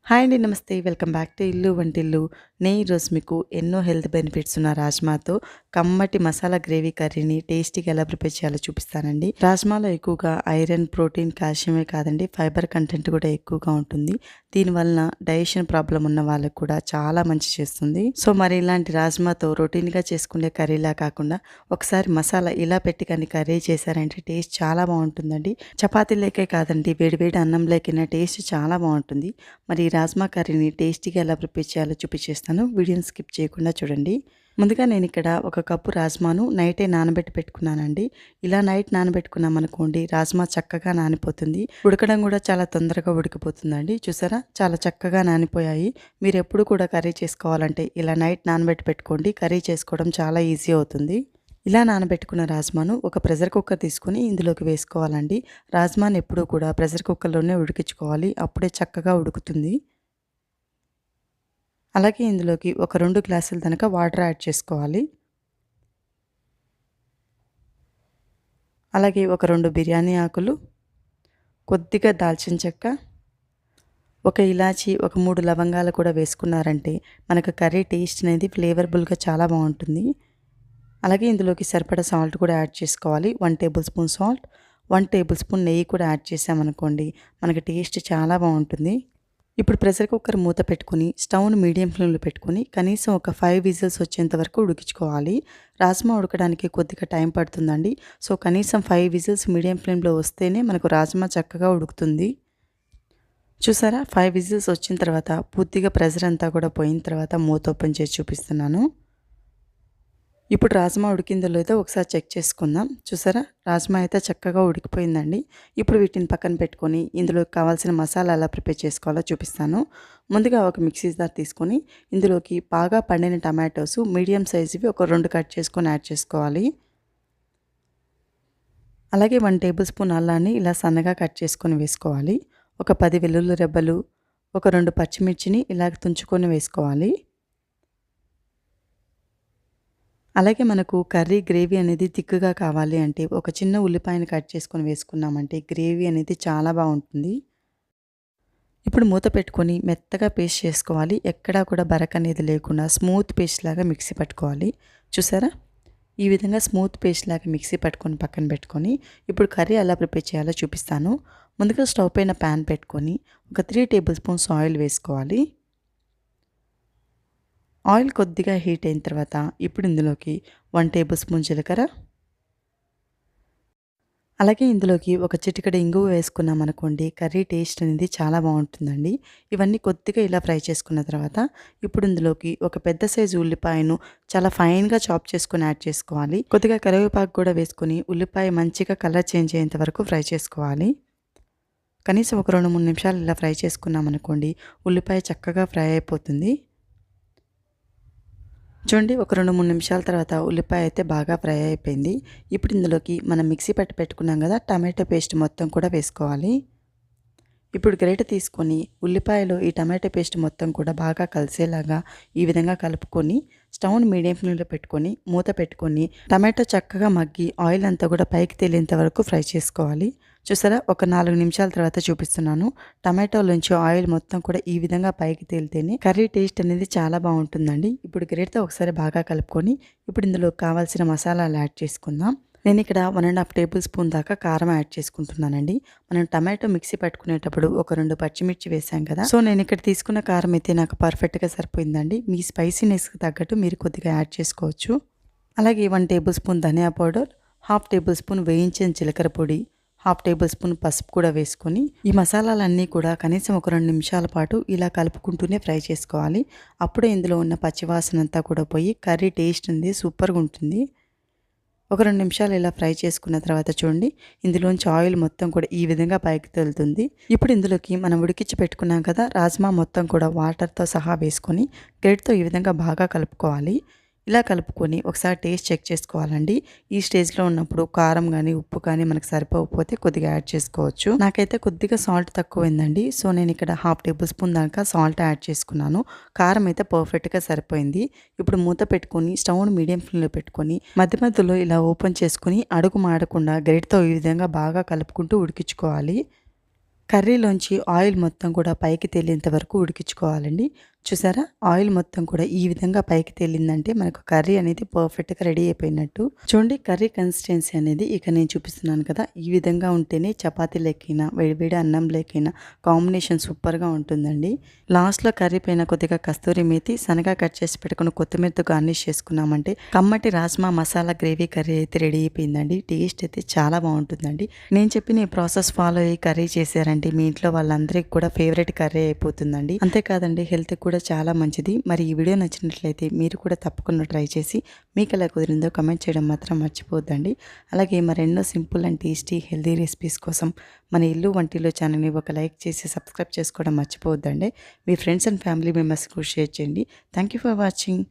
Hi అండి. నమస్తే. Welcome back to ఇల్లు వంటిల్లు. నేను ఈరోజు మీకు ఎన్నో హెల్త్ బెనిఫిట్స్ ఉన్న రాజ్మాతో కమ్మటి మసాలా గ్రేవీ కర్రీని టేస్టీగా ఎలా ప్రిపేర్ చేయాలో చూపిస్తానండి. రాజ్మాలో ఎక్కువగా ఐరన్, ప్రోటీన్, కాల్షియమే కాదండి ఫైబర్ కంటెంట్ కూడా ఎక్కువగా ఉంటుంది. దీనివలన డైజెషన్ ప్రాబ్లం ఉన్న వాళ్ళకు కూడా చాలా మంచి చేస్తుంది. సో మరి ఇలాంటి రాజ్మాతో రొటీన్గా చేసుకునే కర్రీలా కాకుండా ఒకసారి మసాలా ఇలా పెట్టి కానీ కర్రీ చేశారంటే టేస్ట్ చాలా బాగుంటుందండి. చపాతీలేకే కాదండి వేడివేడి అన్నం లేకిన టేస్ట్ చాలా బాగుంటుంది. మరి రాజ్మా కర్రీని టేస్టీగా ఎలా ప్రిపేర్ చేయాలో చూపించేస్తాను. వీడియోని స్కిప్ చేయకుండా చూడండి. ముందుగా నేను ఇక్కడ ఒక కప్పు రాజ్మాను నైటే నానబెట్టి పెట్టుకున్నానండి. ఇలా నైట్ నానబెట్టుకున్నామనుకోండి రాజ్మా చక్కగా నానిపోతుంది. ఉడకడం కూడా చాలా తొందరగా ఉడికిపోతుందండి. చూసారా చాలా చక్కగా నానిపోయాయి. మీరు ఎప్పుడు కూడా కర్రీ చేసుకోవాలంటే ఇలా నైట్ నానబెట్టి పెట్టుకోండి. కర్రీ చేసుకోవడం చాలా ఈజీ అవుతుంది. ఇలా నానబెట్టుకున్న రాజ్మాను ఒక ప్రెషర్ కుక్కర్ తీసుకొని ఇందులోకి వేసుకోవాలండి. రాజ్మాను ఎప్పుడూ కూడా ప్రెషర్ కుక్కర్లోనే ఉడికించుకోవాలి. అప్పుడే చక్కగా ఉడుకుతుంది. అలాగే ఇందులోకి ఒక 2 గ్లాసుల దాకా వాటర్ యాడ్ చేసుకోవాలి. అలాగే ఒక 2 బిర్యానీ ఆకులు, కొద్దిగా దాల్చిన చెక్క, ఒక ఇలాచి, ఒక 3 లవంగాలు కూడా వేసుకున్నారంటే మనకు కర్రీ టేస్ట్ అనేది ఫ్లేవరబుల్గా చాలా బాగుంటుంది. అలాగే ఇందులోకి సరిపడా సాల్ట్ కూడా యాడ్ చేసుకోవాలి. 1 table spoon salt, 1 table spoon నెయ్యి కూడా యాడ్ చేసామనుకోండి మనకి టేస్ట్ చాలా బాగుంటుంది. ఇప్పుడు ప్రెషర్ కుక్కర్ మూత పెట్టుకుని స్టవ్ను మీడియం ఫ్లేమ్లో పెట్టుకుని కనీసం ఒక 5 విజిల్స్ వచ్చేంత వరకు ఉడికించుకోవాలి. రాజ్మా ఉడకడానికి కొద్దిగా టైం పడుతుందండి. సో కనీసం 5 విజిల్స్ మీడియం ఫ్లేమ్లో వస్తేనే మనకు రాజ్మా చక్కగా ఉడుకుతుంది. చూసారా 5 విజిల్స్ వచ్చిన తర్వాత పూర్తిగా ప్రెషర్ అంతా కూడా పోయిన తర్వాత మూత ఓపెన్ చేసి చూపిస్తున్నాను. ఇప్పుడు రాజ్మా ఉడికిందో లేదో ఒకసారి చెక్ చేసుకుందాం. చూసారా రాజ్మా అయితే చక్కగా ఉడికిపోయిందండి. ఇప్పుడు వీటిని పక్కన పెట్టుకొని ఇందులోకి కావాల్సిన మసాలా ఎలా ప్రిపేర్ చేసుకోవాలో చూపిస్తాను. ముందుగా ఒక మిక్సీ జార్ తీసుకొని ఇందులోకి బాగా పండిన టమాటోస్ మీడియం సైజువి ఒక 2 కట్ చేసుకొని యాడ్ చేసుకోవాలి. అలాగే 1 టేబుల్ స్పూన్ అల్లాన్ని ఇలా సన్నగా కట్ చేసుకొని వేసుకోవాలి. ఒక 10 వెల్లుల్లి రెబ్బలు, ఒక 2 పచ్చిమిర్చిని ఇలాగ తుంచుకొని వేసుకోవాలి. అలాగే మనకు కర్రీ గ్రేవీ అనేది థిక్‌గా కావాలి అంటే ఒక చిన్న ఉల్లిపాయను కట్ చేసుకొని వేసుకున్నామంటే గ్రేవీ అనేది చాలా బాగుంటుంది. ఇప్పుడు మూత పెట్టుకొని మెత్తగా పేస్ట్ చేసుకోవాలి. ఎక్కడా కూడా బరక అనేది లేకుండా స్మూత్ పేస్ట్ లాగా మిక్సీ పట్టుకోవాలి. చూసారా ఈ విధంగా స్మూత్ పేస్ట్ లాగా మిక్సీ పట్టుకొని పక్కన పెట్టుకొని ఇప్పుడు కర్రీ ఎలా ప్రిపేర్ చేయాలో చూపిస్తాను. ముందుగా స్టవ్ పైన ప్యాన్ పెట్టుకొని ఒక 3 టేబుల్ స్పూన్స్ ఆయిల్ వేసుకోవాలి. ఆయిల్ కొద్దిగా హీట్ అయిన తర్వాత ఇప్పుడు ఇందులోకి 1 టేబుల్ స్పూన్ జీలకర్ర, అలాగే ఇందులోకి ఒక చిటికెడు ఇంగువ వేసుకున్నాం అనుకోండి కర్రీ టేస్ట్ అనేది చాలా బాగుంటుందండి. ఇవన్నీ కొద్దిగా ఇలా ఫ్రై చేసుకున్న తర్వాత ఇప్పుడు ఇందులోకి ఒక పెద్ద సైజు ఉల్లిపాయను చాలా ఫైన్గా చాప్ చేసుకొని యాడ్ చేసుకోవాలి. కొద్దిగా కరివేపాకు కూడా వేసుకొని ఉల్లిపాయ మంచిగా కలర్ చేంజ్ అయ్యేంత వరకు ఫ్రై చేసుకోవాలి. కనీసం ఒక 2-3 నిమిషాలు ఇలా ఫ్రై చేసుకున్నాం అనుకోండి ఉల్లిపాయ చక్కగా ఫ్రై అయిపోతుంది. చూడండి ఒక 2-3 నిమిషాల తర్వాత ఉల్లిపాయ అయితే బాగా ఫ్రై అయిపోయింది. ఇప్పుడు ఇందులోకి మనం మిక్సీ పట్టి పెట్టుకున్నాం కదా టమాటో పేస్ట్ మొత్తం కూడా వేసుకోవాలి. ఇప్పుడు గ్రేటర్ తీసుకొని ఉల్లిపాయలో ఈ టమాటో పేస్ట్ మొత్తం కూడా బాగా కలిసేలాగా ఈ విధంగా కలుపుకొని స్టవ్ని మీడియం ఫ్లేమ్లో పెట్టుకొని మూత పెట్టుకొని టమాటో చక్కగా మగ్గి ఆయిల్ అంతా కూడా పైకి తేలేంత వరకు ఫ్రై చేసుకోవాలి. చూసారా ఒక 4 నిమిషాల తర్వాత చూపిస్తున్నాను. టమాటోలోంచి ఆయిల్ మొత్తం కూడా ఈ విధంగా పైకి తేలితేనే కర్రీ టేస్ట్ అనేది చాలా బాగుంటుందండి. ఇప్పుడు గ్రేట్తో ఒకసారి బాగా కలుపుకొని ఇప్పుడు ఇందులో కావాల్సిన మసాలాలు యాడ్ చేసుకుందాం. నేను ఇక్కడ 1.5 టేబుల్ స్పూన్ దాకా కారం యాడ్ చేసుకుంటున్నానండి. మనం టమాటో మిక్సీ పట్టుకునేటప్పుడు ఒక 2 పచ్చిమిర్చి వేసాం కదా, సో నేను ఇక్కడ తీసుకున్న కారం అయితే నాకు పర్ఫెక్ట్గా సరిపోయిందండి. మీ స్పైసీనెస్కి తగ్గట్టు మీరు కొద్దిగా యాడ్ చేసుకోవచ్చు. అలాగే 1 టేబుల్ స్పూన్ ధనియా పౌడర్, 1/2 టేబుల్ స్పూన్ వేయించిన జీలకర్ర పొడి, 1/2 టేబుల్ స్పూన్ పసుపు కూడా వేసుకొని ఈ మసాలాలన్నీ కూడా కనీసం ఒక 2 నిమిషాల పాటు ఇలా కలుపుకుంటూనే ఫ్రై చేసుకోవాలి. అప్పుడే ఇందులో ఉన్న పచ్చివాసన అంతా కూడా పోయి కర్రీ టేస్ట్ అనేది సూపర్గా ఉంటుంది. ఒక 2 నిమిషాలు ఇలా ఫ్రై చేసుకున్న తర్వాత చూడండి ఇందులోంచి ఆయిల్ మొత్తం కూడా ఈ విధంగా పైకి తేలుతుంది. ఇప్పుడు ఇందులోకి మనం ఉడికించి పెట్టుకున్నాం కదా రాజ్మా మొత్తం కూడా వాటర్తో సహా వేసుకొని గరిటెతో ఈ విధంగా బాగా కలుపుకోవాలి. ఇలా కలుపుకొని ఒకసారి టేస్ట్ చెక్ చేసుకోవాలండి. ఈ స్టేజ్లో ఉన్నప్పుడు కారం కానీ ఉప్పు కానీ మనకు సరిపోకపోతే కొద్దిగా యాడ్ చేసుకోవచ్చు. నాకైతే కొద్దిగా సాల్ట్ తక్కువైందండి. సో నేను ఇక్కడ 1/2 టేబుల్ స్పూన్ దాకా సాల్ట్ యాడ్ చేసుకున్నాను. కారం అయితే పర్ఫెక్ట్గా సరిపోయింది. ఇప్పుడు మూత పెట్టుకొని స్టవ్ను మీడియం ఫ్లేమ్లో పెట్టుకొని మధ్య మధ్యలో ఇలా ఓపెన్ చేసుకుని అడుగు మాడకుండా గరిటెతో ఈ విధంగా బాగా కలుపుకుంటూ ఉడికించుకోవాలి. కర్రీలోంచి ఆయిల్ మొత్తం కూడా పైకి తేలేంత వరకు ఉడికించుకోవాలండి. చూసారా? ఆయిల్ మొత్తం కూడా ఈ విధంగా పైకి తేలిందంటే మనకు కర్రీ అనేది పర్ఫెక్ట్‌గా రెడీ అయిపోయినట్టు. చూడండి కర్రీ కన్సిస్టెన్సీ అనేది ఇక నేను చూపిస్తున్నాను కదా! ఈ విధంగా ఉంటేనే చపాతీలకైనా, వేడి వేడి అన్నంలోకైనా కాంబినేషన్ సూపర్‌గా ఉంటుందండి. లాస్ట్‌లో కర్రీ పైన కొద్దిగా కస్తూరి మేతి, సన్నగా కట్ చేసి పెట్టుకున్న కొత్తిమీరతో గార్నిష్ చేసుకున్నామంటే కమ్మటి రాజ్మా మసాలా గ్రేవీ కర్రీ అయితే రెడీ అయిపోయిందండి. టేస్ట్ అయితే చాలా బావుంటుందండి. నేను చెప్పిన ఈ ప్రాసెస్ ఫాలో అయ్యి కర్రీ చేశారంటే మీ ఇంట్లో వాళ్ళందరికీ కూడా ఫేవరెట్ కర్రీ అయిపోతుందండి. అంతేకాదండి హెల్త్‌కి కూడా చాలా మంచిది. మరి ఈ వీడియో నచ్చినట్లయితే మీరు కూడా తప్పకుండా ట్రై చేసి మీకు ఎలా కుదిరిందో కామెంట్ చేయడం మాత్రం మర్చిపోవద్దండి. అలాగే మరెన్నో simple and tasty healthy recipes కోసం మన ఇల్లు వంటిలో ఛానల్‌ని ఒక లైక్ చేసి సబ్స్క్రైబ్ చేసుకోవడం మర్చిపోవద్దండి. మీ ఫ్రెండ్స్ అండ్ ఫ్యామిలీ మెంబర్స్‌కి షేర్ చేయండి. Thank you for watching.